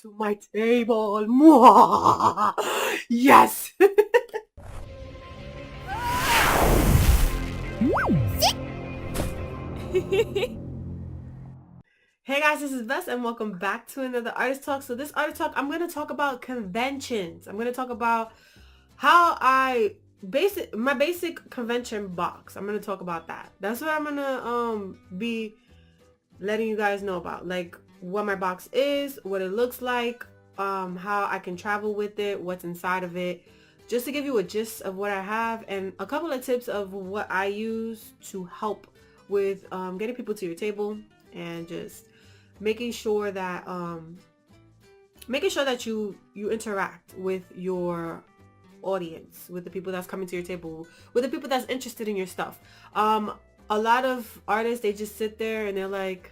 to my table. Mwah! Yes. Hey guys, this is Vess and welcome back to another artist talk. So this artist talk, I'm going to talk about conventions. I'm going to talk about how my basic convention box. I'm going to talk about that. That's what I'm going to be letting you guys know about. Like what my box is, what it looks like, how I can travel with it, what's inside of it. Just to give you a gist of what I have and a couple of tips of what I use to help with getting people to your table and just making sure that you interact with your audience, with the people that's coming to your table, with the people that's interested in your stuff. A lot of artists, they just sit there and they're like,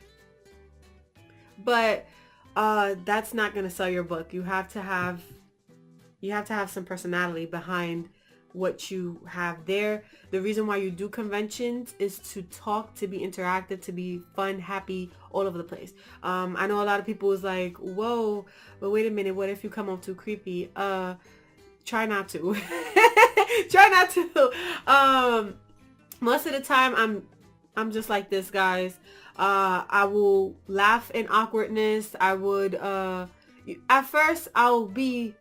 but that's not gonna sell your book. You have to have some personality behind what you have there. The reason why you do conventions is to talk, to be interactive, to be fun, happy, all over the place. I know a lot of people is like, whoa, but wait a minute, what if you come off too creepy? Try not to. Try not to. Most of the time I'm just like this, guys. I will laugh in awkwardness. I would at first I'll be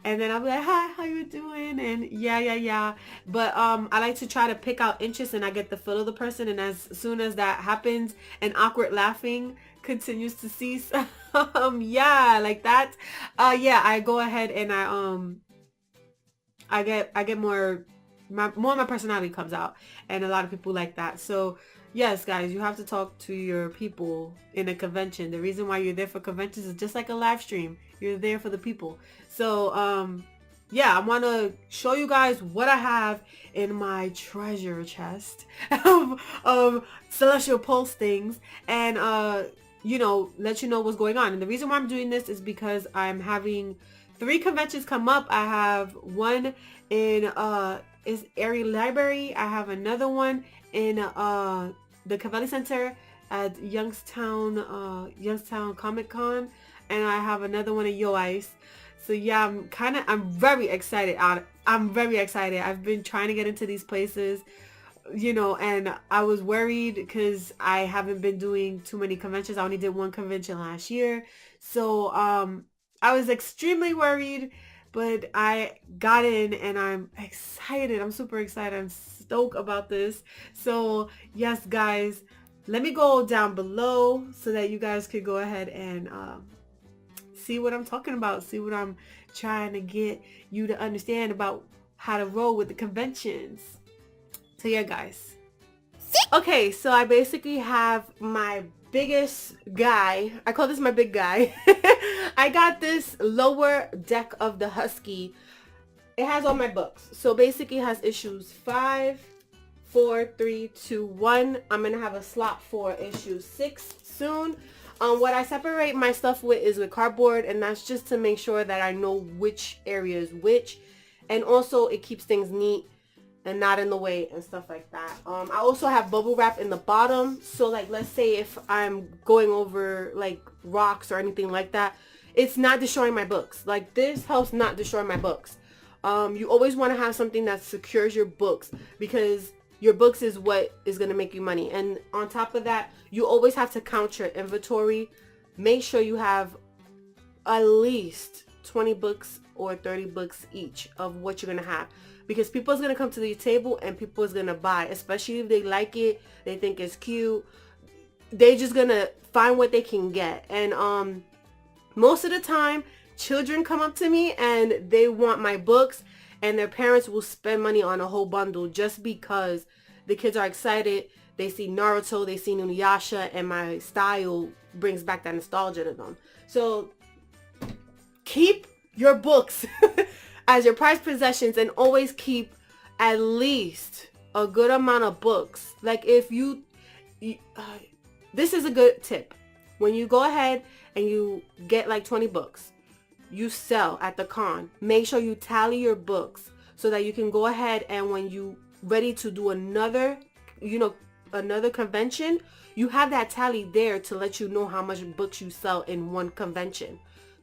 and then I'll be like, hi, how you doing? And yeah. But I like to try to pick out interest and I get the feel of the person. And as soon as that happens and awkward laughing continues to cease, yeah, like that. Yeah, I go ahead and I get more of my personality comes out, and a lot of people like that. So yes, guys, you have to talk to your people in a convention. The reason why you're there for conventions is just like a live stream. You're there for the people. So yeah, I want to show you guys what I have in my treasure chest of celestial pulse things, and you know, let you know what's going on. And the reason why I'm doing this is because I'm having 3 conventions come up. I have one in is Erie Library. I have another one in the Cavelli Center at Youngstown Comic Con, and I have another one at Yo Ice. So yeah, I'm very excited. I'm very excited. I've been trying to get into these places, you know, and I was worried because I haven't been doing too many conventions. I only did one convention last year. So I was extremely worried, but I got in and I'm excited. I'm super excited. I'm stoked about this. So yes, guys, let me go down below so that you guys could go ahead and see what I'm talking about. See what I'm trying to get you to understand about how to roll with the conventions. So yeah, guys. Okay, so I basically have my biggest guy. I call this my big guy. I got this lower deck of the Husky. It has all my books. So basically it has issues 5, 4, 3, 2, 1. I'm going to have a slot for issue 6 soon. What I separate my stuff with is with cardboard, and that's just to make sure that I know which area is which. And also it keeps things neat and not in the way and stuff like that. I also have bubble wrap in the bottom. So like, let's say if I'm going over like rocks or anything like that, it's not destroying my books. Like this helps not destroy my books. You always want to have something that secures your books, because your books is what is going to make you money. And on top of that, you always have to count your inventory. Make sure you have at least 20 books or 30 books each of what you're going to have. Because people is going to come to the table and people is going to buy, especially if they like it, they think it's cute. They just going to find what they can get. And most of the time, children come up to me and they want my books, and their parents will spend money on a whole bundle just because the kids are excited. They see Naruto, they see Inuyasha, and my style brings back that nostalgia to them. So keep your books as your prized possessions, and always keep at least a good amount of books. Like if you this is a good tip. When you go ahead and you get like 20 books, you sell at the con, make sure you tally your books so that you can go ahead, and when you ready to do another, you know, another convention, you have that tally there to let you know how much books you sell in one convention.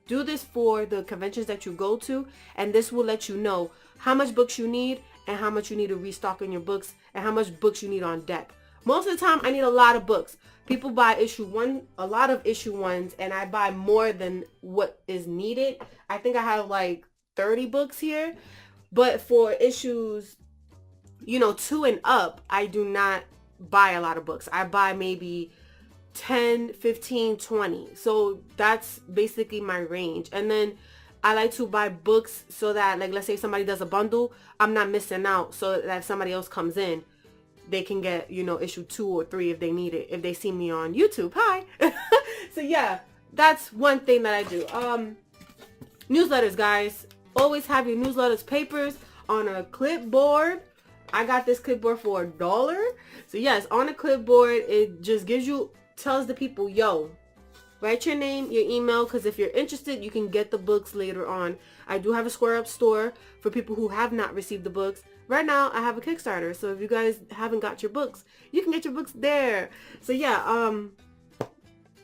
Do this for the conventions that you go to, and this will let you know how much books you need and how much you need to restock on your books and how much books you need on deck. Most of the time, I need a lot of books. People buy issue one, a lot of issue ones, and I buy more than what is needed. I think I have like 30 books here, but for issues, 2 and up, I do not buy a lot of books. I buy maybe 10, 15, 20. So that's basically my range. And then I like to buy books so that, like, let's say somebody does a bundle, I'm not missing out, so that if somebody else comes in, they can get, issue 2 or 3 if they need it, if they see me on YouTube. Hi. So yeah, that's one thing that I do. Newsletters, guys. Always have your newsletters papers on a clipboard. I got this clipboard for $1. So yes, on a clipboard, it just tells the people, yo, write your name, your email, because if you're interested, you can get the books later on. I do have a Square Up store for people who have not received the books. Right now, I have a Kickstarter, so if you guys haven't got your books, you can get your books there. So yeah,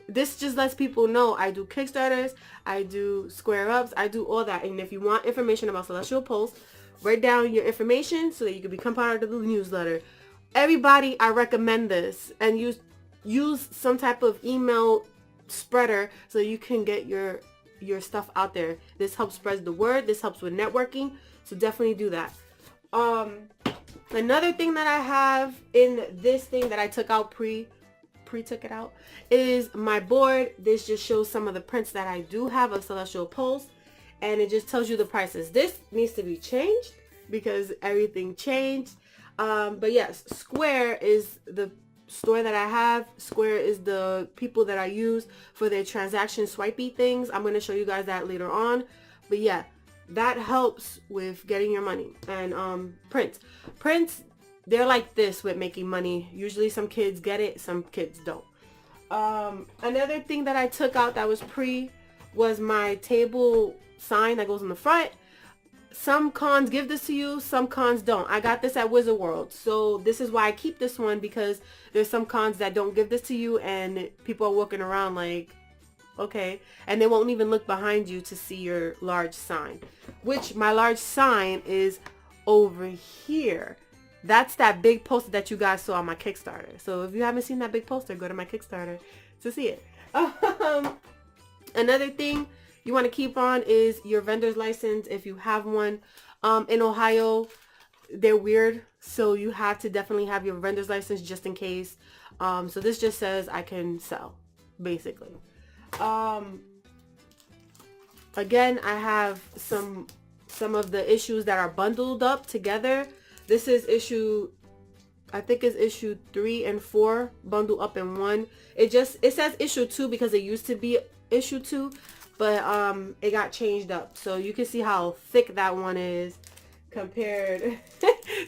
this just lets people know I do Kickstarters, I do Square Ups, I do all that. And if you want information about Celestial Post, write down your information so that you can become part of the newsletter. Everybody, I recommend this, and use some type of email spreader so you can get your stuff out there. This helps spread the word. This helps with networking. So definitely do that. Another thing that I have in this thing that I took out took it out is my board. This just shows some of the prints that I do have of Celestial Pulse, and it just tells you the prices. This needs to be changed because everything changed. But yes, Square is the store that I have. Square is the people that I use for their transaction swipey things. I'm going to show you guys that later on. But yeah, that helps with getting your money. And prints, they're like this with making money. Usually some kids get it, some kids don't. Another thing that I took out that was was my table sign that goes in the front. Some cons give this to you, some cons don't. I got this at Wizard World, so this is why I keep this one, because there's some cons that don't give this to you, and people are walking around like, okay, and they won't even look behind you to see your large sign, which my large sign is over here. That's that big poster that you guys saw on my Kickstarter. So if you haven't seen that big poster, go to my Kickstarter to see it. Another thing you want to keep on is your vendor's license if you have one. In Ohio, they're weird, so you have to definitely have your vendor's license just in case. So this just says I can sell, basically. Again, I have some of the issues that are bundled up together. This is I think it's issue 3 and 4 bundled up in one. It says issue 2 because it used to be issue 2, but it got changed up, so you can see how thick that one is compared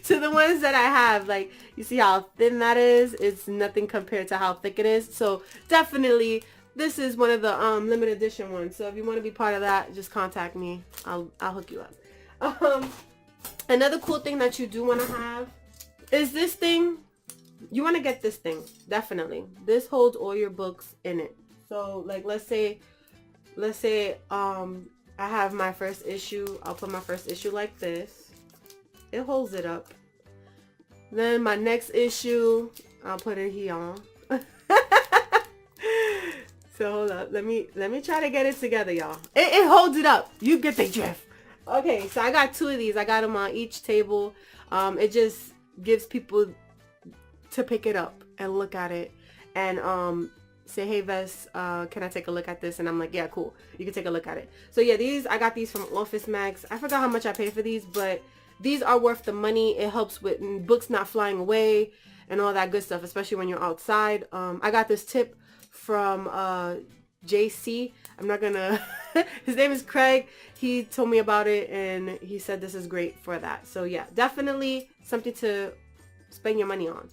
to the ones that I have. Like, you see how thin that is? It's nothing compared to how thick it is. So definitely this is one of the limited edition ones, so if you want to be part of that, just contact me. I'll hook you up. Another cool thing that you do want to have is this thing. You want to get this thing, definitely. This holds all your books in it. So like, let's say I have my first issue. I'll put my first issue like this. It holds it up. Then my next issue, I'll put it here. So hold up. Let me try to get it together, y'all. It holds it up. You get the drift. Okay, so I got 2 of these. I got them on each table. It just gives people to pick it up and look at it and say, hey Ves, can I take a look at this? And I'm like, yeah, cool, you can take a look at it. So yeah, I got these from Office Max. I forgot how much I paid for these, but these are worth the money. It helps with books not flying away and all that good stuff, especially when you're outside. I got this tip from JC. I'm not gonna his name is Craig. He told me about it and he said this is great for that. So yeah, definitely something to spend your money on.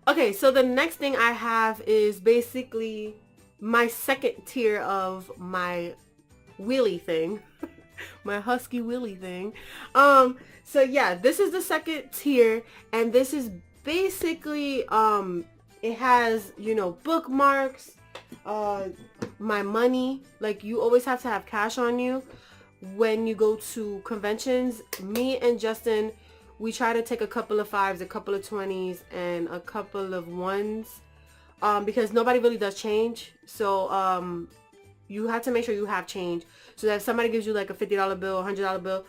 Okay, so the next thing I have is basically my second tier of my wheelie thing. My husky wheelie thing. So yeah, this is the second tier, and this is basically It has, you know, bookmarks, my money. Like, you always have to have cash on you when you go to conventions. Me and Justin, we try to take a couple of 5s, a couple of 20s, and a couple of 1s, because nobody really does change. So you have to make sure you have change, so that if somebody gives you like a $50 bill, $100 bill,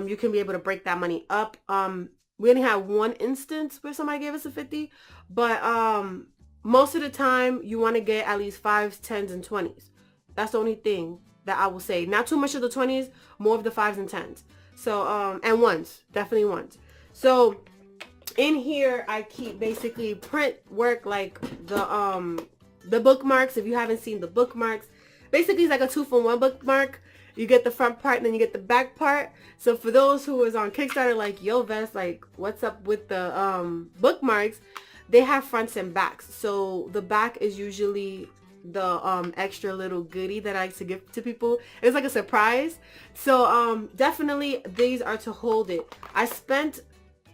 you can be able to break that money up. We only had one instance where somebody gave us a 50, but most of the time you want to get at least 5s, 10s, and 20s. That's the only thing that I will say. Not too much of the 20s, more of the 5s and 10s. So and 1s, definitely 1s. So in here I keep basically print work, like the bookmarks. If you haven't seen the bookmarks, basically it's like a 2-for-1 bookmark. You get the front part and then you get the back part. So for those who was on Kickstarter like, yo Vess, like what's up with the bookmarks, they have fronts and backs. So the back is usually the extra little goodie that I like to give to people. It's like a surprise. So definitely these are to hold it. I spent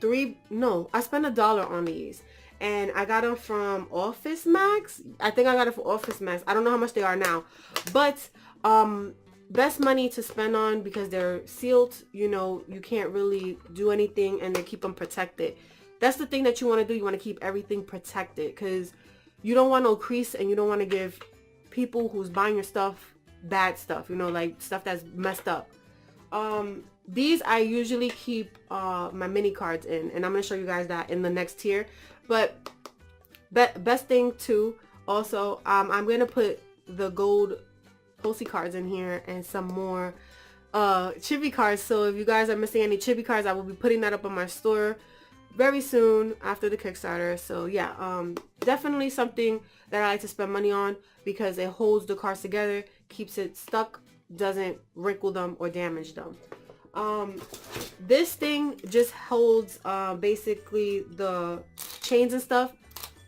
$1 on these, and I got them from Office Max. I think I got it from Office Max. I don't know how much they are now, but best money to spend on, because they're sealed. You know, you can't really do anything, and they keep them protected. That's the thing that you want to do. You want to keep everything protected, because you don't want no crease, and you don't want to give people who's buying your stuff bad stuff, you know, like stuff that's messed up. These I usually keep my mini cards in, and I'm going to show you guys that in the next tier. But best thing too, also, I'm going to put the gold Posty cards in here and some more chibi cards. So if you guys are missing any chibi cards, I will be putting that up on my store very soon after the Kickstarter. So yeah, definitely something that I like to spend money on, because it holds the cards together, keeps it stuck, doesn't wrinkle them or damage them. This thing just holds basically the chains and stuff.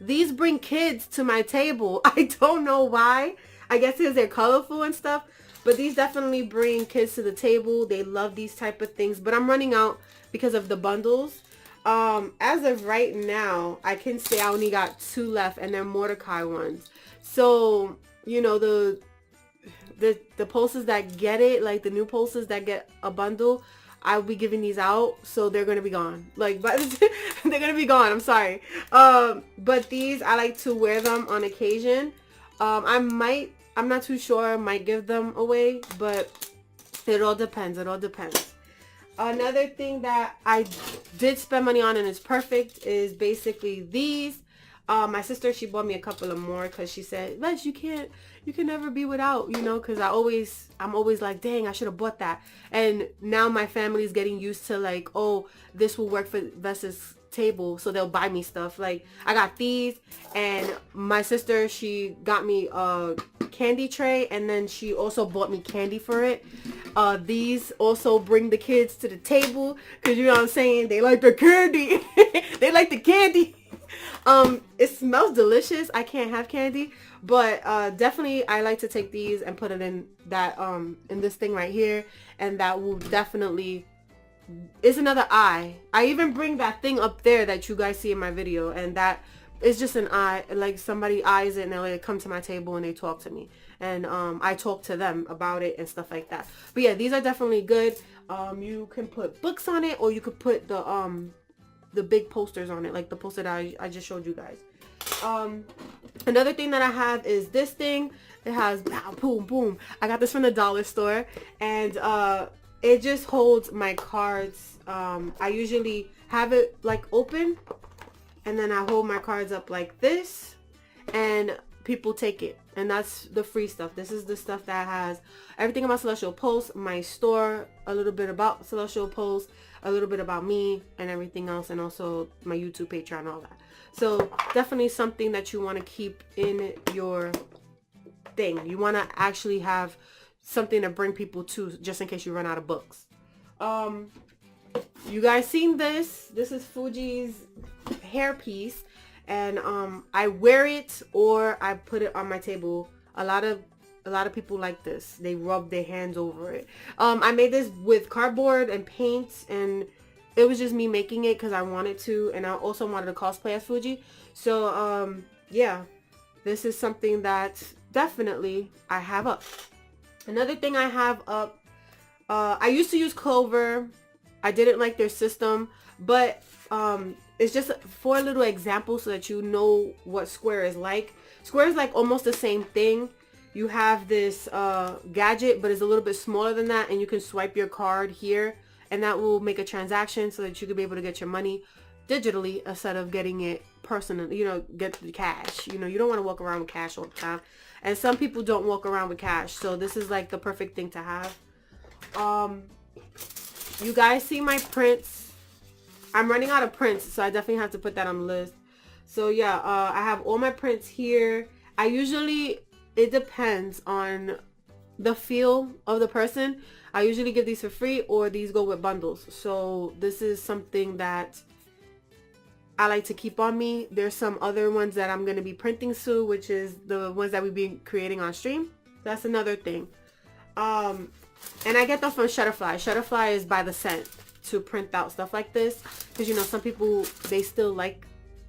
These bring kids to my table. I don't know why. I guess because they're colorful and stuff, but these definitely bring kids to the table. They love these type of things, but I'm running out because of the bundles. As of right now, I can say I only got 2 left, and they're Mordecai ones. So, you know, the posters that get it, like the new posters that get a bundle, I'll be giving these out, so they're gonna be gone. Like, but they're gonna be gone. I'm sorry. But these, I like to wear them on occasion. I'm not too sure. I might give them away, but it all depends. It all depends. Another thing that I did spend money on, and it's perfect, is basically these. My sister, she bought me a couple of more, because she said, Vess, you can never be without, you know, because I'm always like, dang, I should have bought that. And now my family is getting used to like, oh, this will work for Vess's table, so they'll buy me stuff. Like, I got these, and my sister, she got me a candy tray, and then she also bought me candy for it. These also bring the kids to the table, because you know what I'm saying, they like the candy. They like the candy. It smells delicious. I can't have candy, but definitely I like to take these and put it in that in this thing right here, and that will definitely, it's another eye. I even bring that thing up there that you guys see in my video, and that is just an eye. Like, somebody eyes it and they come to my table and they talk to me, and I talk to them about it and stuff like that. But yeah, these are definitely good. You can put books on it, or you could put the big posters on it, like the poster that I just showed you guys. Another thing that I have is this thing. It has boom boom. I got this from the dollar store, and it just holds my cards. I usually have it like open, and then I hold my cards up like this, and people take it. And that's the free stuff. This is the stuff that has everything about Celestial Pulse, my store, a little bit about Celestial Pulse, a little bit about me, and everything else, and also my YouTube, Patreon, all that. So definitely something that you want to keep in your thing. You want to actually have something to bring people to, just in case you run out of books. You guys seen this? This is Fuji's hair piece, and I wear it or I put it on my table. A lot of people like this. They rub their hands over it. I made this with cardboard and paint, and it was just me making it because I wanted to, and I also wanted to cosplay as Fuji. So yeah, this is something that definitely I have up. Another thing I have up, I used to use Clover. I didn't like their system, but it's just for a little example so that you know what Square is like. Square is like almost the same thing. You have this gadget, but it's a little bit smaller than that, and you can swipe your card here, and that will make a transaction so that you can be able to get your money digitally instead of getting it personally, you know, get the cash. You know, you don't want to walk around with cash all the time. And some people don't walk around with cash, so this is like the perfect thing to have. You guys see my prints. I'm running out of prints, so I definitely have to put that on the list. So yeah, I have all my prints here. I usually, it depends on the feel of the person. I usually give these for free, or these go with bundles. So this is something that I like to keep on me. There's some other ones that I'm going to be printing soon, which is the ones that we've been creating on stream. That's another thing. And I get them from Shutterfly. Shutterfly is by the cent to print out stuff like this, because you know some people, they still like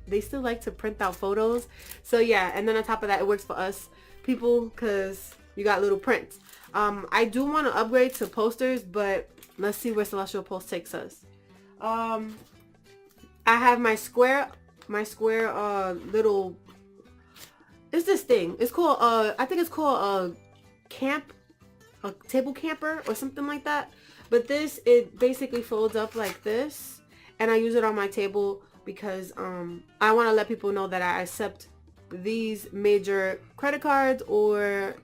to print out photos. So yeah, and then on top of that, it works for us people because you got little prints. I do want to upgrade to posters, but let's see where Celestial Post takes us. I have my square little, it's this thing. It's called I think it's called a table camper or something like that. But this, it basically folds up like this, and I use it on my table because I want to let people know that I accept these major credit cards or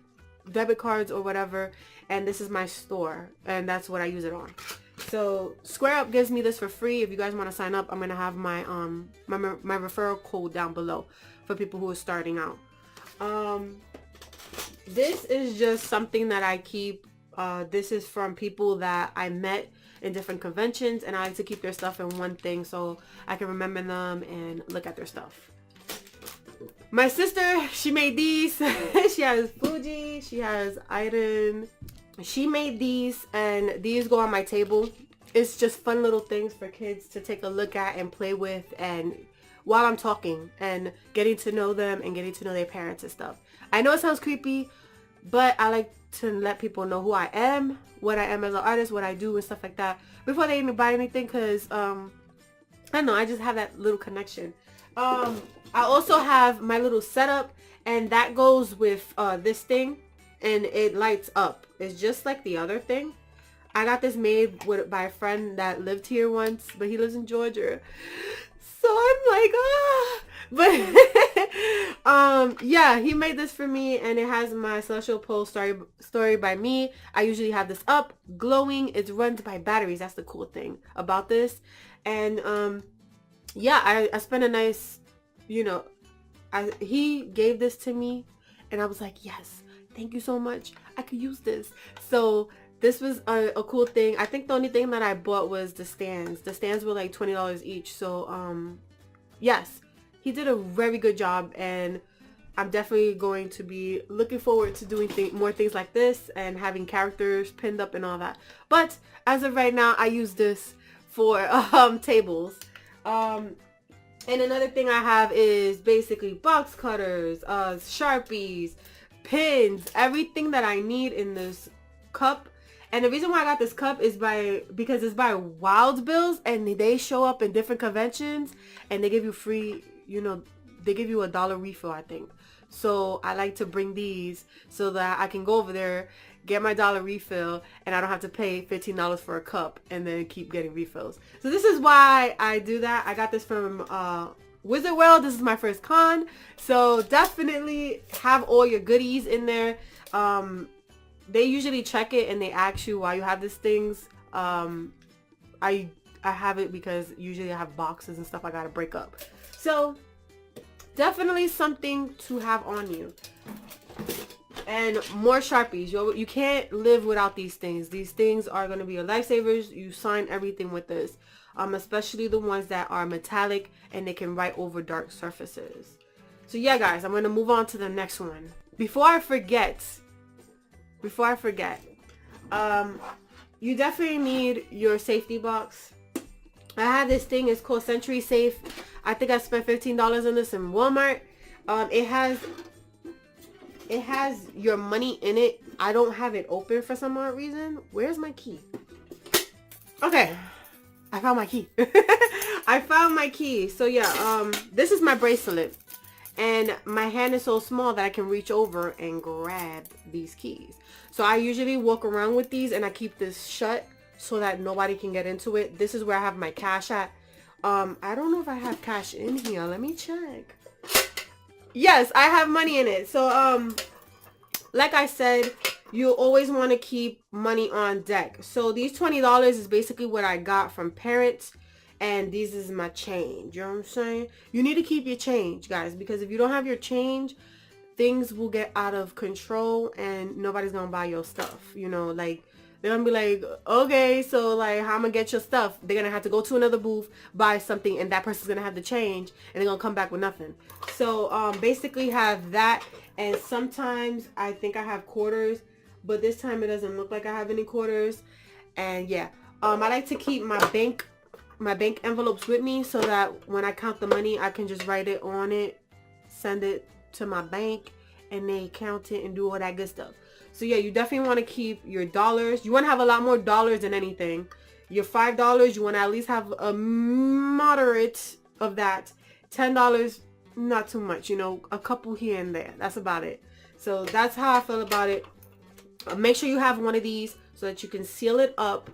debit cards or whatever, and this is my store, and that's what I use it on. So SquareUp gives me this for free. If you guys want to sign up, I'm gonna have my my referral code down below for people who are starting out. This is just something that I keep. This is from people that I met in different conventions, and I like to keep their stuff in one thing so I can remember them and look at their stuff. My sister, she made these. She has Fuji, she has Iden. She made these, and these go on my table. It's just fun little things for kids to take a look at and play with, and while I'm talking and getting to know them and getting to know their parents and stuff. I know it sounds creepy, but I like to let people know who I am, what I am as an artist, what I do and stuff like that before they even buy anything, because I don't know, I just have that little connection. I also have my little setup, and that goes with this thing, and it lights up. It's just like the other thing. I got this made by a friend that lived here once, but he lives in Georgia. So I'm like, ah. But yeah, he made this for me, and it has my Celestial Pole story by me. I usually have this up, glowing. It's run by batteries. That's the cool thing about this. And yeah, I spent a nice, you know, he gave this to me, and I was like, yes, thank you so much. I could use this. So this was a cool thing. I think the only thing that I bought was the stands. The stands were like $20 each. So yes, he did a very good job, and I'm definitely going to be looking forward to doing more things like this and having characters pinned up and all that. But as of right now, I use this for tables. And another thing I have is basically box cutters, Sharpies, pins, everything that I need in this cup. And the reason why I got this cup is because it's by Wild Bills, and they show up in different conventions, and they give you free, you know, they give you $1 refill, I think. So I like to bring these so that I can go over there, get my $1 refill, and I don't have to pay $15 for a cup and then keep getting refills. So this is why I do that. I got this from Wizard World. This is my first con, so definitely have all your goodies in there. They usually check it and they ask you why you have these things. I have it because usually I have boxes and stuff I gotta break up. So definitely something to have on you. And more Sharpies. You can't live without these things. These things are going to be your lifesavers. You sign everything with this. Especially the ones that are metallic and they can write over dark surfaces. So yeah, guys, I'm going to move on to the next one. Before I forget, you definitely need your safety box. I have this thing. It's called Century Safe. I think I spent $15 on this in Walmart. It has your money in it. I don't have it open for some odd reason. Where's my key? Okay, I found my key. I found my key. So yeah, this is my bracelet, and my hand is so small that I can reach over and grab these keys. So I usually walk around with these, and I keep this shut so that nobody can get into it. This is where I have my cash at. I don't know if I have cash in here. Let me check. Yes, I have money in it. So like I said, you always want to keep money on deck. So these $20 is basically what I got from parents, and these is my change. You know what I'm saying? You need to keep your change, guys, because if you don't have your change, things will get out of control and nobody's gonna buy your stuff. You know, like, they're gonna be like, okay, so like, how I'm gonna get your stuff? They're gonna have to go to another booth, buy something, and that person's gonna have the change, and they're gonna come back with nothing. So basically have that, and sometimes I think I have quarters, but this time it doesn't look like I have any quarters. And yeah, I like to keep my bank envelopes with me so that when I count the money, I can just write it on it, send it to my bank, and they count it and do all that good stuff. So yeah, you definitely want to keep your dollars. You want to have a lot more dollars than anything. Your $5, you want to at least have a moderate of that. $10, not too much, you know, a couple here and there. That's about it. So that's how I feel about it. Make sure you have one of these so that you can seal it up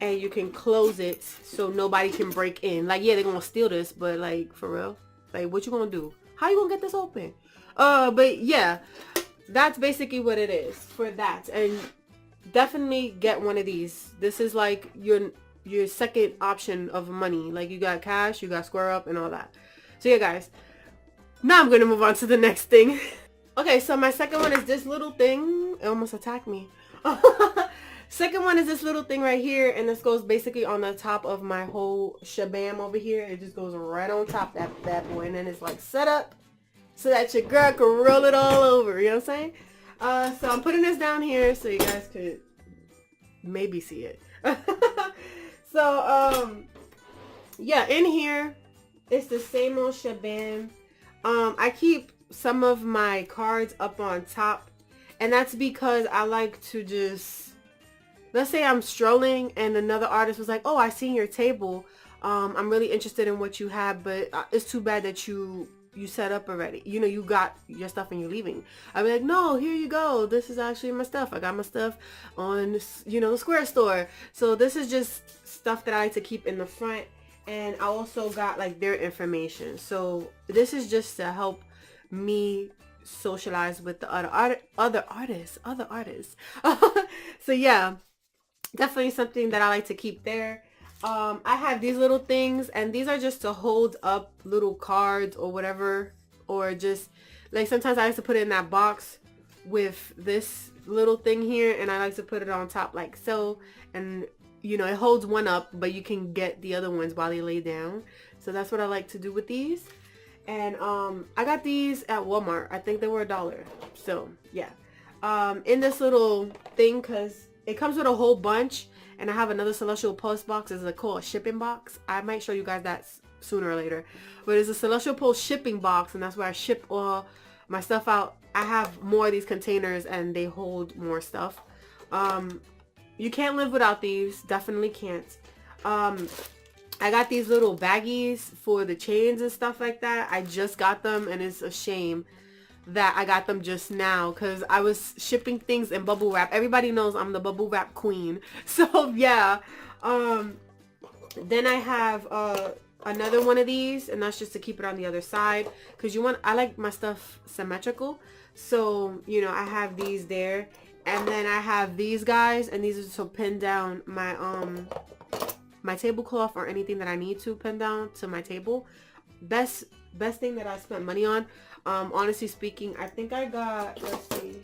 and you can close it so nobody can break in. Like, yeah, they're gonna steal this, but like, for real, like, what you gonna do? How you gonna get this open? But yeah, that's basically what it is for that. And definitely get one of these. This is like your second option of money. Like, you got cash, you got Square Up and all that. So yeah, guys, now I'm gonna move on to the next thing. Okay, so my second one is this little thing. It almost attacked me. Second one is this little thing right here, and this goes basically on the top of my whole shabam over here. It just goes right on top that bad boy, and then it's like set up so that your girl can roll it all over. You know what I'm saying? So I'm putting this down here so you guys could maybe see it. So yeah, in here it's the same old shabam. I keep some of my cards up on top, and that's because I like to just, let's say I'm strolling and another artist was like, oh, I seen your table, I'm really interested in what you have, but it's too bad that you set up already, you know, you got your stuff and you're leaving. I'd be like, no, here you go, this is actually my stuff. I got my stuff on, you know, the Square store. So this is just stuff that I like to keep in the front, and I also got like their information. So this is just to help me socialize with the other artists. So yeah, definitely something that I like to keep there. I have these little things, and these are just to hold up little cards or whatever, or just like sometimes I like to put it in that box with this little thing here, and I like to put it on top like so, and you know, it holds one up, but you can get the other ones while they lay down. So that's what I like to do with these. And I got these at Walmart. I think they were $1. So yeah, in this little thing, because it comes with a whole bunch, and I have another Celestial Post box. It's called a shipping box. I might show you guys that sooner or later, but it's a Celestial Post shipping box, and that's where I ship all my stuff out. I have more of these containers, and they hold more stuff. You can't live without these. Definitely can't. I got these little baggies for the chains and stuff like that. I just got them, and it's a shame that I got them just now because I was shipping things in bubble wrap. Everybody knows I'm the bubble wrap queen. So yeah. Then I have another one of these, and that's just to keep it on the other side, because I like my stuff symmetrical. So, you know, I have these there, and then I have these guys, and these are to pin down my my tablecloth or anything that I need to pin down to my table. Best thing that I spent money on. Honestly speaking, I think I got, let's see.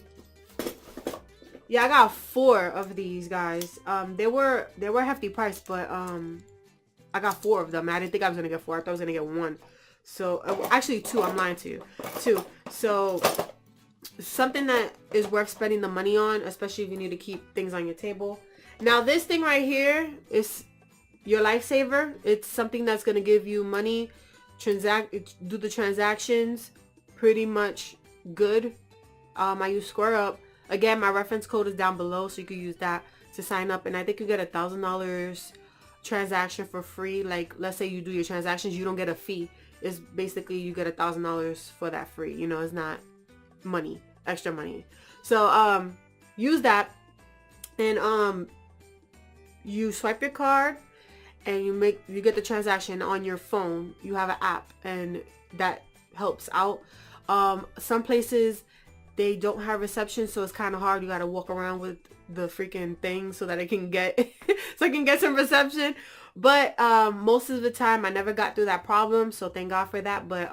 Yeah, I got 4 of these guys. They were hefty price, but I got 4 of them. I didn't think I was gonna get 4. I thought I was gonna get 1. So actually 2. I'm lying to you. 2. So something that is worth spending the money on, especially if you need to keep things on your table. Now this thing right here is your lifesaver. It's something that's gonna give you money do the transactions pretty much good. I use Square Up. Again, my reference code is down below, so you can use that to sign up. And I think you get $1,000 transaction for free. Like, let's say you do your transactions, you don't get a fee. It's basically you get $1,000 for that free. You know, it's not money, extra money. So use that, and you swipe your card, and you get the transaction on your phone. You have an app, and that helps out. Some places they don't have reception, so it's kind of hard. You got to walk around with the freaking thing so that I can get so I can get some reception. But most of the time I never got through that problem, so thank God for that. But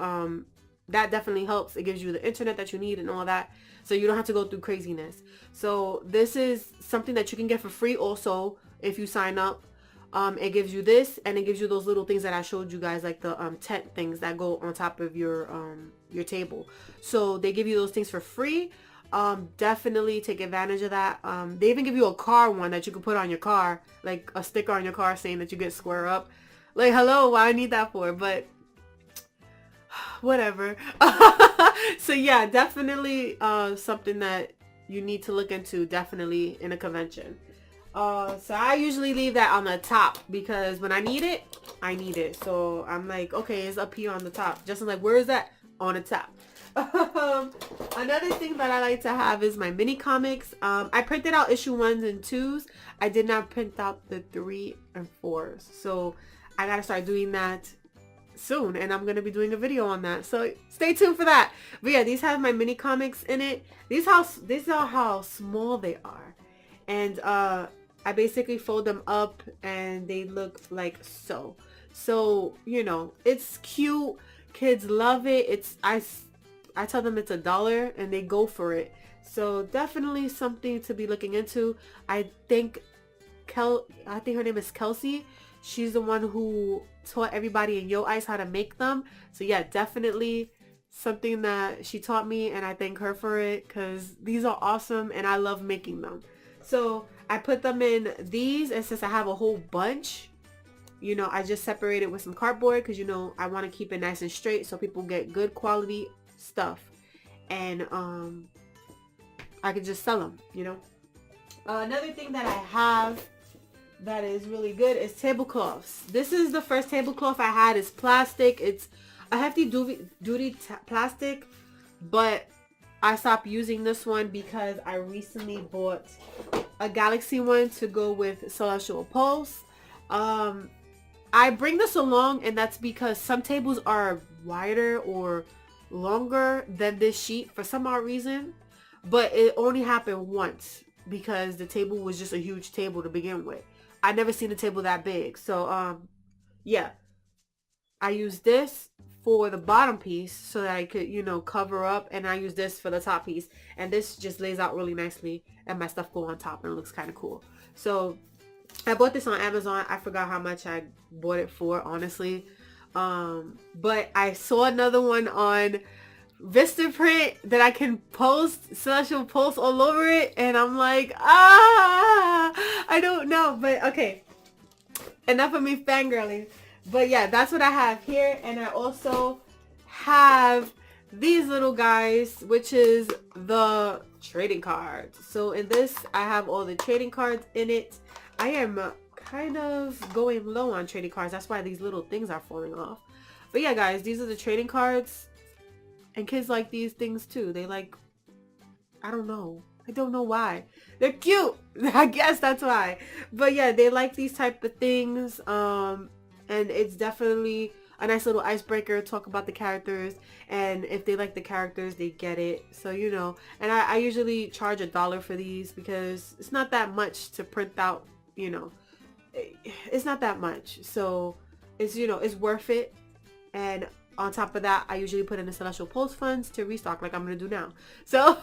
that definitely helps. It gives you the internet that you need and all that, so you don't have to go through craziness. So this is something that you can get for free also if you sign up. It gives you this, and it gives you those little things that I showed you guys, like the tent things that go on top of your table. So they give you those things for free. Definitely take advantage of that. They even give you a car one that you can put on your car, like a sticker on your car saying that you get Square Up. Like, hello, what I need that for? But whatever. So yeah, definitely something that you need to look into, definitely in a convention. So I usually leave that on the top because when I need it, I need it. So I'm like, okay, it's up here on the top. Just like, where is that? On the top. Another thing that I like to have is my mini comics. I printed out issue 1s and 2s. I did not print out the 3 and 4s. So I gotta start doing that soon, and I'm gonna be doing a video on that, so stay tuned for that. But yeah, these have my mini comics in it. These are how small they are, and I basically fold them up and they look like so. So, you know, it's cute. Kids love it. I tell them it's $1 and they go for it. So definitely something to be looking into. I think her name is Kelsey. She's the one who taught everybody in Yo Ice how to make them. So yeah, definitely something that she taught me, and I thank her for it because these are awesome and I love making them. So I put them in these, and since I have a whole bunch, you know, I just separated with some cardboard because, you know, I want to keep it nice and straight so people get good quality stuff, and I could just sell them, you know. Another thing that I have that is really good is tablecloths. This is the first tablecloth I had. It's plastic. It's a hefty duty plastic, but I stopped using this one because I recently bought a Galaxy one to go with Celestial Pulse. I bring this along, and that's because some tables are wider or longer than this sheet for some odd reason, but it only happened once because the table was just a huge table to begin with. I never seen a table that big. So yeah, I use this for the bottom piece so that I could, you know, cover up, and I use this for the top piece, and this just lays out really nicely and my stuff go on top and it looks kind of cool. So I bought this on Amazon. I forgot how much I bought it for, honestly. But I saw another one on Vistaprint that I can post Celestial Pulse all over it, and I'm like, I don't know. But okay, enough of me fangirling. But yeah, that's what I have here. And I also have these little guys, which is the trading cards. So in this, I have all the trading cards in it. I am kind of going low on trading cards. That's why these little things are falling off. But yeah, guys, these are the trading cards. And kids like these things too. They like, I don't know why. They're cute. I guess that's why. But yeah, they like these type of things. And it's definitely a nice little icebreaker. Talk about the characters, and if they like the characters, they get it. So, you know, and I usually charge $1 for these because it's not that much to print out, you know. It's not that much. So it's, you know, it's worth it. And on top of that, I usually put in the Celestial Pulse funds to restock like I'm going to do now. So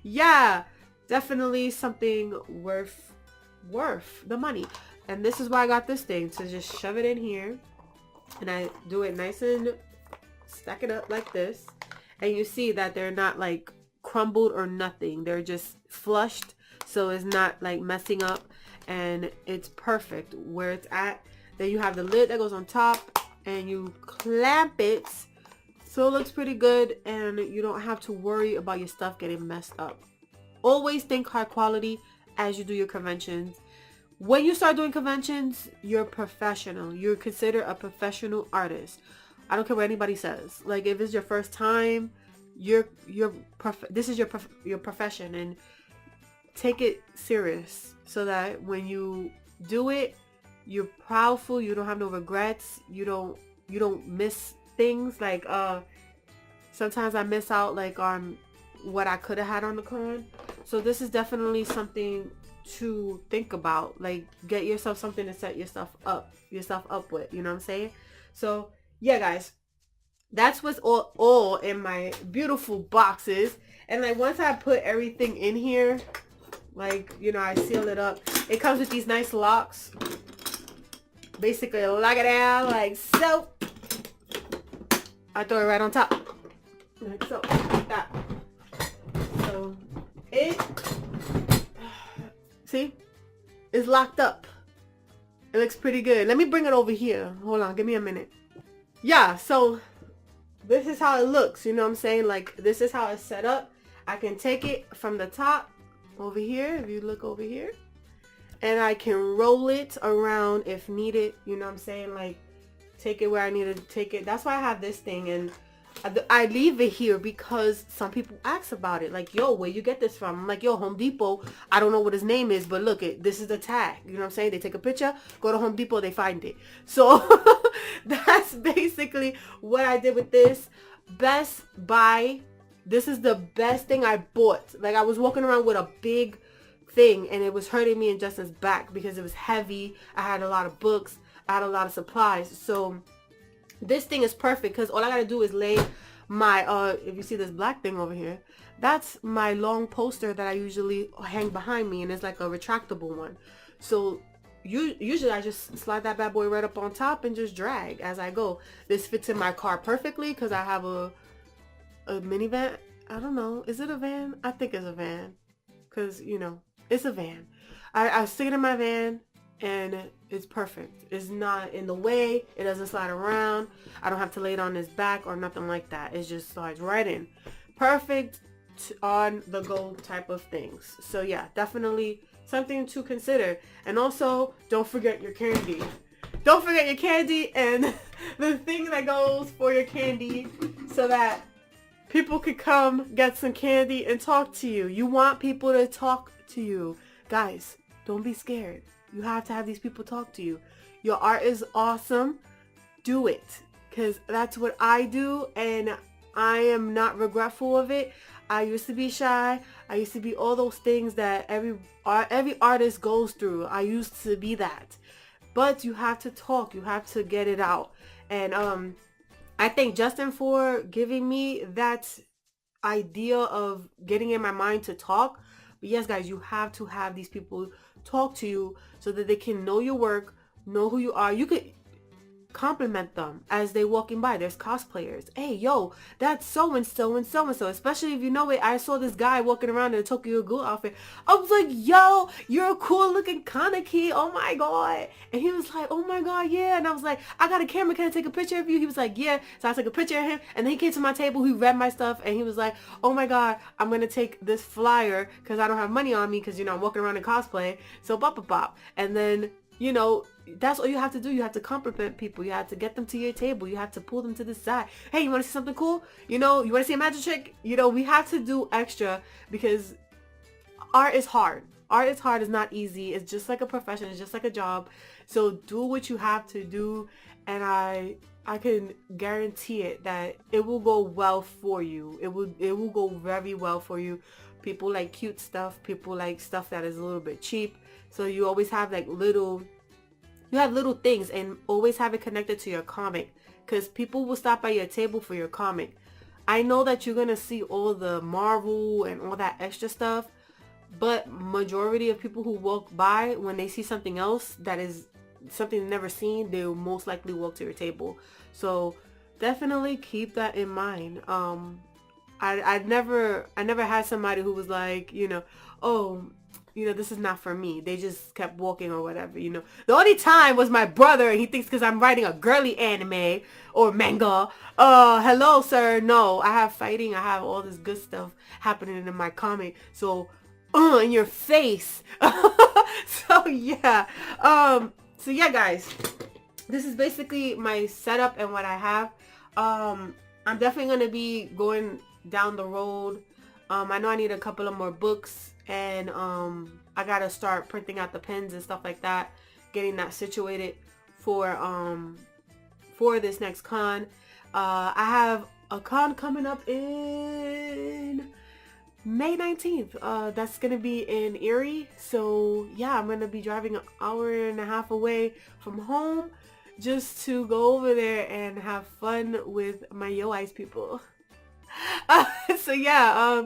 yeah, definitely something worth the money. And this is why I got this thing, to just shove it in here. And I do it nice and stack it up like this. And you see that they're not like crumbled or nothing. They're just flushed. So it's not like messing up. And it's perfect where it's at. Then you have the lid that goes on top. and you clamp it so it looks pretty good and you don't have to worry about your stuff getting messed up. Always think high quality as you do your conventions. When you start doing conventions, you're professional. You're considered a professional artist. I don't care what anybody says. Like, if it's your first time, this is your profession, and take it serious so that when you do it, you're proudful. You don't have no regrets. You don't miss things. Like, sometimes I miss out like on what I could have had on the con. So this is definitely something to think about. Like, get yourself something to set yourself up with, you know what I'm saying? So yeah, guys, that's what's all in my beautiful boxes. And like, once I put everything in here, like, you know, I seal it up. It comes with these nice locks. Basically lock it down like so. I throw it right on top, like so, like that. So it, see, it's locked up. It looks pretty good. Let me bring it over here. Hold on, give me a minute. Yeah, so this is how it looks, you know what I'm saying? Like, this is how it's set up. I can take it from the top over here, if you look over here, and I can roll it around if needed, you know what I'm saying? Like, take it where I need to take it. That's why I have this thing, and I leave it here because some people ask about it. Like, yo, where you get this from? I'm like, yo, Home Depot. I don't know what his name is, but look, this is the tag. You know what I'm saying? They take a picture, go to Home Depot, they find it. So that's basically what I did with this. Best Buy. This is the best thing I bought. Like, I was walking around with a big thing, and it was hurting me in Justin's back because it was heavy. I had a lot of books. I had a lot of supplies. So this thing is perfect because all I gotta do is lay my if you see this black thing over here, that's my long poster that I usually hang behind me, and it's like a retractable one. So usually I just slide that bad boy right up on top and just drag as I go. This fits in my car perfectly because I have a minivan. I don't know, is it a van? I think it's a van because, you know, it's a van. I stick it in my van, and it's perfect. It's not in the way. It doesn't slide around. I don't have to lay it on his back or nothing like that. It just slides right in. Perfect on the go type of things. So yeah, definitely something to consider. And also, don't forget your candy. Don't forget your candy and the thing that goes for your candy so that people could come get some candy and talk to you. You want people to talk to you. Guys, don't be scared. You have to have these people talk to you. Your art is awesome. Do it. Because that's what I do, and I am not regretful of it. I used to be shy. I used to be all those things that every artist goes through. I used to be that. But you have to talk. You have to get it out. And I thank Justin for giving me that idea of getting in my mind to talk. But yes, guys, you have to have these people talk to you so that they can know your work, know who you are. You could compliment them as they walking by. There's cosplayers. Hey, yo, that's so and so and so and so. Especially if you know it. I saw this guy walking around in a Tokyo Ghoul outfit. I was like, yo, you're a cool looking Kaneki. Oh my god. And he was like, oh my god, yeah. And I was like, I got a camera. Can I take a picture of you? He was like, yeah. So I took a picture of him. And then he came to my table. He read my stuff. And he was like, oh my god, I'm going to take this flyer because I don't have money on me because, you know, I'm walking around in cosplay. So bop, bop, bop. And then, you know, that's all you have to do. You have to compliment people. You have to get them to your table. You have to pull them to the side. Hey, you want to see something cool? You know, you want to see a magic trick? You know, we have to do extra because art is hard. Art is hard. It's not easy. It's just like a profession. It's just like a job. So do what you have to do. And I can guarantee it that it will go well for you. It will go very well for you. People like cute stuff. People like stuff that is a little bit cheap. So you always have like little things, and always have it connected to your comic because people will stop by your table for your comic. I know that you're going to see all the Marvel and all that extra stuff, but majority of people who walk by, when they see something else that is something they've never seen, they'll most likely walk to your table. So definitely keep that in mind. I never had somebody who was like, you know, oh, this is not for me. They just kept walking or whatever, The only time was my brother, and he thinks because I'm writing a girly anime or manga. Hello, sir. No, I have fighting. I have all this good stuff happening in my comic. So, in your face. So, yeah. So, yeah, guys. This is basically my setup and what I have. I'm definitely going to be going down the road. I know I need a couple of more books, and I gotta start printing out the pens and stuff like that, getting that situated for this next con. I have a con coming up in May 19th. That's gonna be in Erie, so yeah, I'm gonna be driving an hour and a half away from home just to go over there and have fun with my Yo Ice people. So yeah,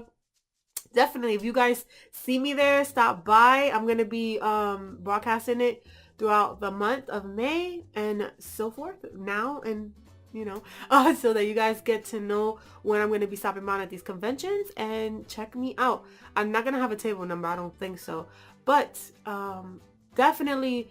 definitely, if you guys see me there, stop by. I'm gonna be broadcasting it throughout the month of May and so forth now, and so that you guys get to know when I'm gonna be stopping by at these conventions, and check me out. I'm not gonna have a table number, I don't think so, but definitely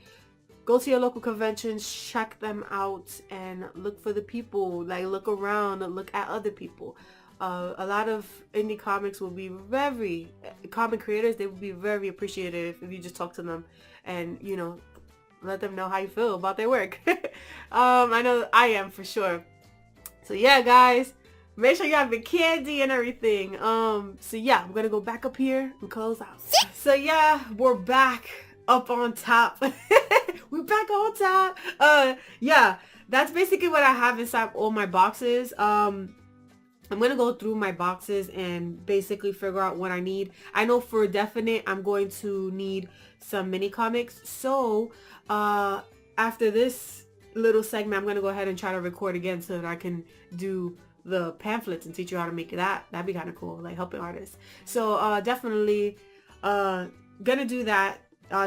go to your local conventions, check them out, and look for the people. Like, look around and look at other people. A lot of indie comics will be comic creators, they will be very appreciative if you just talk to them and, let them know how you feel about their work. I know I am, for sure. So yeah, guys, make sure you have the candy and everything. So yeah, I'm gonna go back up here and close out. So yeah, we're back up on top. We're back on top. Yeah, that's basically what I have inside all my boxes. I'm going to go through my boxes and basically figure out what I need. I know for definite I'm going to need some mini comics. So after this little segment, I'm going to go ahead and try to record again so that I can do the pamphlets and teach you how to make that. That'd be kind of cool, like helping artists. So definitely gonna do that.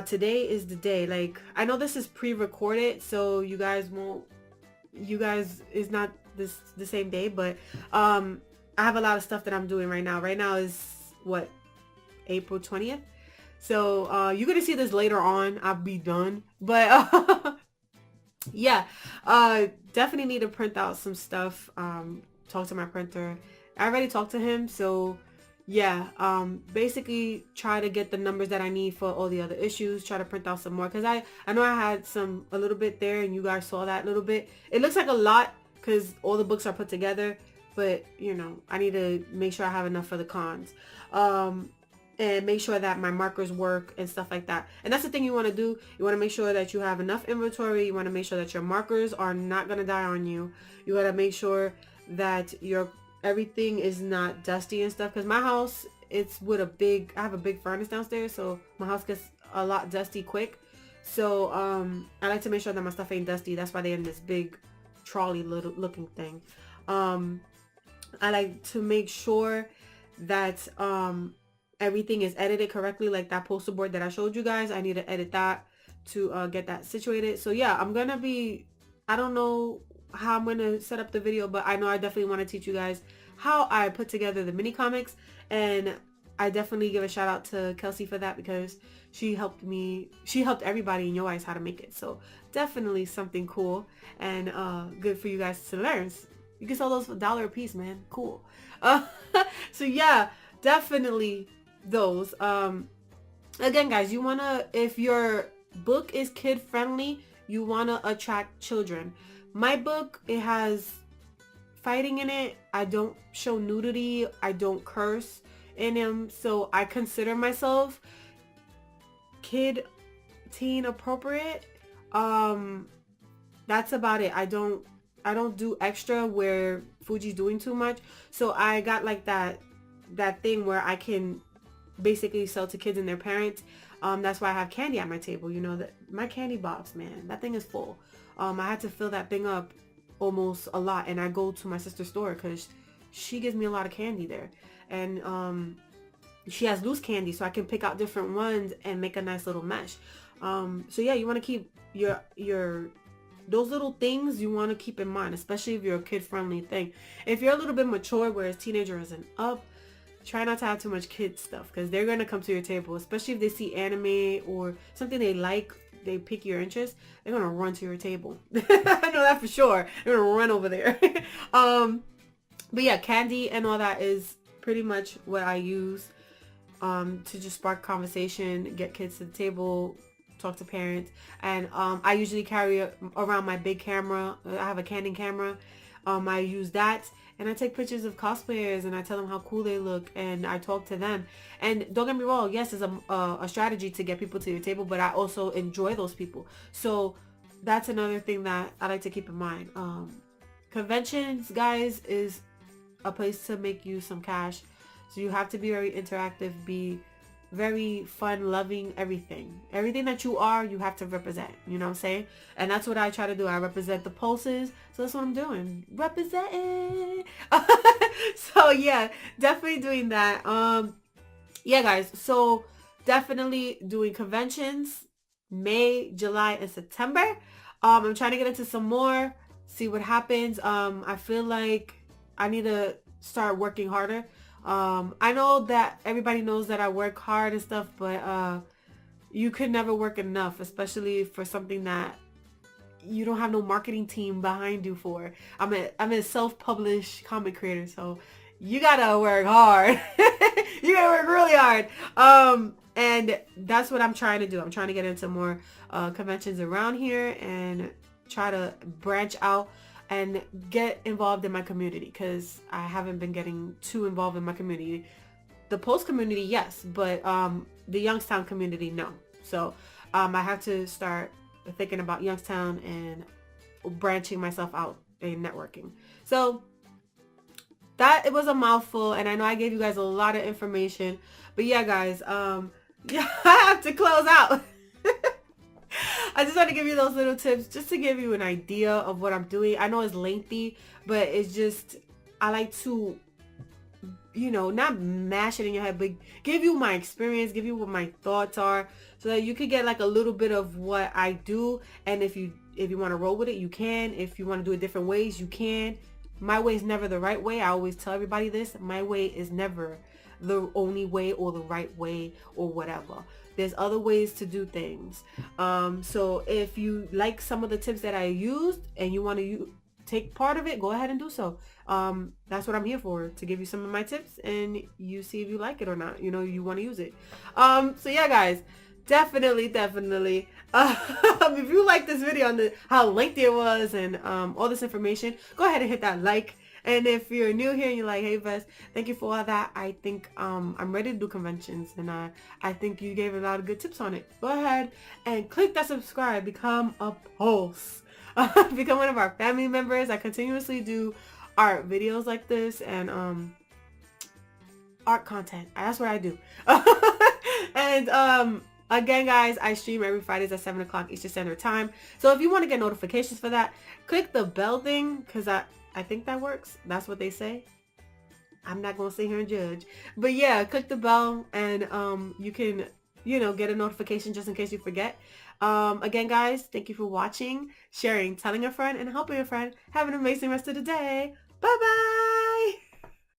Today is the day. Like, I know this is pre-recorded, so you guys is not the same day, but I have a lot of stuff that I'm doing right now. Right now is what, April 20th, so you're gonna see this later on. I'll be done, but yeah, definitely need to print out some stuff. Talk to my printer. I already talked to him, so yeah, basically try to get the numbers that I need for all the other issues. Try to print out some more, because I know I had a little bit there, and you guys saw that little bit. It looks like a lot because all the books are put together, but I need to make sure I have enough for the cons, and make sure that my markers work and stuff like that. And that's the thing you want to do. You want to make sure that you have enough inventory. You want to make sure that your markers are not going to die on you. You got to make sure that everything is not dusty and stuff, because my house, it's with I have a big furnace downstairs, so my house gets a lot dusty quick. So I like to make sure that my stuff ain't dusty. That's why they're in this big trolley looking thing. I like to make sure that everything is edited correctly, like that poster board that I showed you guys. I need to edit that to get that situated. So yeah, I don't know how I'm gonna set up the video, but I know I definitely want to teach you guys how I put together the mini comics, and I definitely give a shout out to Kelsey for that, because she helped everybody in Yo Eyes how to make it. So definitely something cool and good for you guys to learn. You can sell those for $1 a piece, man. Cool. So yeah, definitely those. Again, guys, if your book is kid friendly, you want to attract children. My book, it has fighting in it. I don't show nudity. I don't curse in them. So I consider myself teen appropriate. That's about it. I don't do extra where Fuji's doing too much. So I got like that thing where I can basically sell to kids and their parents. That's why I have candy at my table. My candy box, man, that thing is full. I had to fill that thing up almost a lot, and I go to my sister's store because she gives me a lot of candy there, and she has loose candy, so I can pick out different ones and make a nice little mesh. So yeah, you want to keep your those little things, you want to keep in mind, especially if you're a kid-friendly thing. If you're a little bit mature, whereas teenager isn't up, try not to have too much kid stuff, because they're going to come to your table, especially if they see anime or something they like, they pique your interest, they're going to run to your table. I know that for sure. They're going to run over there. But yeah, candy and all that is pretty much what I use to just spark conversation, get kids to the table, talk to parents. And I usually carry around my big camera. I have a Canon camera. I use that, and I take pictures of cosplayers, and I tell them how cool they look, and I talk to them. And don't get me wrong, yes, it's a strategy to get people to your table, but I also enjoy those people. So that's another thing that I like to keep in mind. Conventions, guys, is a place to make you some cash. So you have to be very interactive, be very fun, loving, everything that you are, you have to represent, you know what I'm saying? And that's what I try to do. I represent the pulses, so that's what I'm doing, representing. So yeah, definitely doing that. Yeah, guys, so definitely doing conventions May, July, and September. I'm trying to get into some more, see what happens. I feel like I need to start working harder. I know that everybody knows that I work hard and stuff, but you could never work enough, especially for something that you don't have no marketing team behind you for. I'm a self-published comic creator, so you gotta work hard. You gotta work really hard. And that's what I'm trying to do. I'm trying to get into more conventions around here and try to branch out and get involved in my community, because I haven't been getting too involved in my community. The post community, yes, but the Youngstown community, no. So I have to start thinking about Youngstown and branching myself out in networking. So that, it was a mouthful, and I know I gave you guys a lot of information, but yeah, guys, yeah, I have to close out. I just want to give you those little tips just to give you an idea of what I'm doing. I know it's lengthy, but it's just, I like to, you know, not mash it in your head, but give you my experience, give you what my thoughts are, so that you could get like a little bit of what I do. And if you want to roll with it, you can. If you want to do it different ways, you can. My way is never the right way. I always tell everybody this. My way is never the only way or the right way or whatever. There's other ways to do things. So if you like some of the tips that I used and you want to take part of it, go ahead and do so. That's what I'm here for, to give you some of my tips, and you see if you like it or not. You know, you want to use it. So yeah, guys, definitely. If you like this video on how lengthy it was and all this information, go ahead and hit that like. And if you're new here and you're like, hey Vess, thank you for all that, I think I'm ready to do conventions, and I think you gave a lot of good tips on it. Go ahead and click that subscribe, become a pulse, become one of our family members. I continuously do art videos like this and art content. That's what I do. And again, guys, I stream every Fridays at 7 o'clock Eastern Standard Time. So if you want to get notifications for that, click the bell thing, because I think that works. That's what they say. I'm not going to sit here and judge. But yeah, click the bell, and you can, you know, get a notification just in case you forget. Again, guys, thank you for watching, sharing, telling a friend, and helping a friend. Have an amazing rest of the day. Bye-bye.